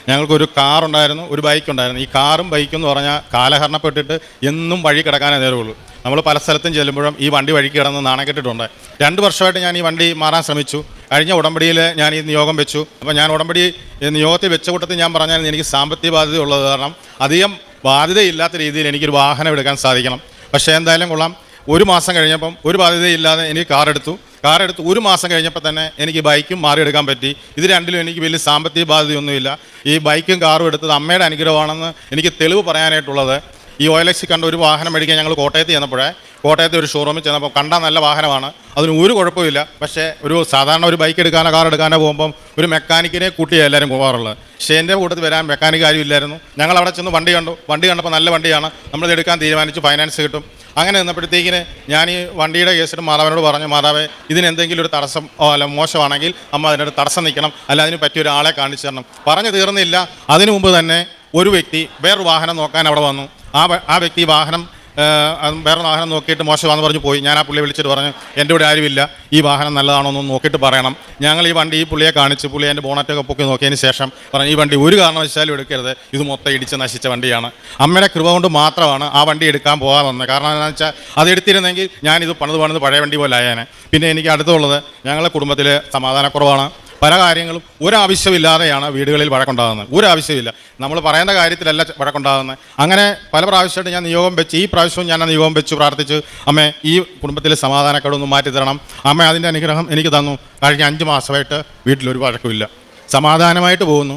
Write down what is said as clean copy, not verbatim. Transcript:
ഞങ്ങൾക്കൊരു കാറുണ്ടായിരുന്നു, ഒരു ബൈക്കുണ്ടായിരുന്നു. ഈ കാറും ബൈക്കും എന്ന് പറഞ്ഞാൽ കാലഹരണപ്പെട്ടിട്ട് എന്നും വഴി കിടക്കാനേ നേരമുള്ളൂ. നമ്മൾ പല സ്ഥലത്തും ചെല്ലുമ്പോഴും ഈ വണ്ടി വഴി കിടന്ന് നാണക്കെട്ടിട്ടുണ്ട്. 2 വർഷമായിട്ട് ഞാൻ ഈ വണ്ടി മാറാൻ ശ്രമിച്ചു. കഴിഞ്ഞ ഉടമ്പടിയിൽ ഞാൻ ഈ നിയോഗം വെച്ചു. അപ്പോൾ ഞാൻ ഉടമ്പടി നിയോഗത്തിൽ വെച്ച കൂട്ടത്തിൽ ഞാൻ പറഞ്ഞാൽ എനിക്ക് സാമ്പത്തിക ബാധ്യത ഉള്ളത് കാരണം അധികം ബാധ്യതയില്ലാത്ത രീതിയിൽ എനിക്കൊരു വാഹനം എടുക്കാൻ സാധിക്കണം. പക്ഷേ എന്തായാലും കൊള്ളാം, 1 മാസം കഴിഞ്ഞപ്പം ഒരു ബാധ്യതയില്ലാതെ എനിക്ക് കാറെടുത്തു. 1 മാസം കഴിഞ്ഞപ്പോൾ തന്നെ എനിക്ക് ബൈക്കും മാറിയെടുക്കാൻ പറ്റി. ഇത് രണ്ടിലും എനിക്ക് വലിയ സാമ്പത്തിക ബാധ്യതയൊന്നുമില്ല. ഈ ബൈക്കും കാറും എടുത്തത് അമ്മയുടെ അനുഗ്രഹമാണെന്ന് എനിക്ക് തെളിവ് പറയാനായിട്ടുള്ളത്, ഈ OLX കണ്ട ഒരു വാഹനം മേടിക്കാൻ ഞങ്ങൾ കോട്ടയത്ത് ചെന്നപ്പോഴേ, കോട്ടയത്തെ ഒരു ഷോറൂമിൽ ചെന്നപ്പോൾ കണ്ടാൽ നല്ല വാഹനമാണ്, അതിന് ഒരു കുഴപ്പമില്ല. പക്ഷേ ഒരു സാധാരണ ഒരു ബൈക്ക് എടുക്കാനോ കാർ എടുക്കാനോ പോകുമ്പം ഒരു മെക്കാനിക്കിനെ കൂട്ടിയാണ് എല്ലാവരും പോകാറുള്ളത്. പക്ഷേ എൻ്റെ കൂട്ടത്തിൽ വരാൻ മെക്കാനിക് കാര്യമില്ലായിരുന്നു. ഞങ്ങൾ അവിടെ ചെന്ന് വണ്ടി കണ്ടപ്പോൾ നല്ല വണ്ടിയാണ്, നമ്മളിത് എടുക്കാൻ തീരുമാനിച്ചു, ഫൈനാൻസ് കിട്ടും. അങ്ങനെ നിന്നപ്പോഴത്തേക്കിന് ഞാൻ ഈ വണ്ടിയുടെ കേസിട്ട് മാതാവിനോട് പറഞ്ഞു, മാതാവേ ഇതിനെന്തെങ്കിലും ഒരു തടസ്സം അല്ല മോശമാണെങ്കിൽ അമ്മ അതിനൊരു തടസ്സം നിൽക്കണം, അല്ല അതിന് പറ്റിയ ഒരാളെ കാണിച്ചു തരണം. പറഞ്ഞു തീർന്നില്ല, അതിനു മുമ്പ് തന്നെ ഒരു വ്യക്തി വേറൊരു വാഹനം നോക്കാൻ അവിടെ വന്നു. ആ വ്യക്തി വേറെ വാഹനം നോക്കിയിട്ട് മോശമാണെന്ന് പറഞ്ഞു പോയി. ഞാൻ ആ പുള്ളിയെ വിളിച്ചിട്ട് പറഞ്ഞു, എൻ്റെ ഇവിടെ ആരുമില്ല, ഈ വാഹനം നല്ലതാണോ എന്ന് നോക്കിയിട്ട് പറയണം. ഞങ്ങൾ ഈ വണ്ടി ഈ പുള്ളിയെ കാണിച്ച് പുള്ളി എൻ്റെ ബോണറ്റൊക്കെ പൊക്കി നോക്കിയതിന് ശേഷം പറഞ്ഞു, ഈ വണ്ടി ഒരു കാരണവശാലും എടുക്കരുത്, ഇത് മൊത്തം ഇടിച്ച് നശിച്ച വണ്ടിയാണ്. അമ്മയുടെ കൃപ കൊണ്ട് മാത്രമാണ് ആ വണ്ടി എടുക്കാൻ പോകാൻ വന്നത്. കാരണം എന്താണെന്ന് വെച്ചാൽ അത് എടുത്തിരുന്നെങ്കിൽ ഞാനിത് പണിത് പഴയ വണ്ടി പോലെ ആയേനെ. പിന്നെ എനിക്ക് അടുത്തുള്ളത് ഞങ്ങളുടെ കുടുംബത്തിൽ സമാധാനക്കുറവാണ്. പല കാര്യങ്ങളും ഒരാവശ്യമില്ലാതെയാണ് വീടുകളിൽ വഴക്കുണ്ടാകുന്നത്. ഒരാവശ്യമില്ല, നമ്മൾ പറയുന്ന കാര്യത്തിലല്ല വഴക്കുണ്ടാകുന്നത്. അങ്ങനെ പല പ്രാവശ്യമായിട്ട് ഞാൻ നിയോഗം വെച്ച്, ഈ പ്രാവശ്യവും ഞാൻ നിയോഗം വെച്ച് പ്രാർത്ഥിച്ച്, അമ്മേ ഈ കുടുംബത്തിലെ സമാധാനക്കേടൊന്നും മാറ്റി തരണം. അമ്മ അതിൻ്റെ അനുഗ്രഹം എനിക്ക് തന്നു. കഴിഞ്ഞ 5 മാസമായിട്ട് വീട്ടിലൊരു വഴക്കുമില്ല, സമാധാനമായിട്ട് പോകുന്നു.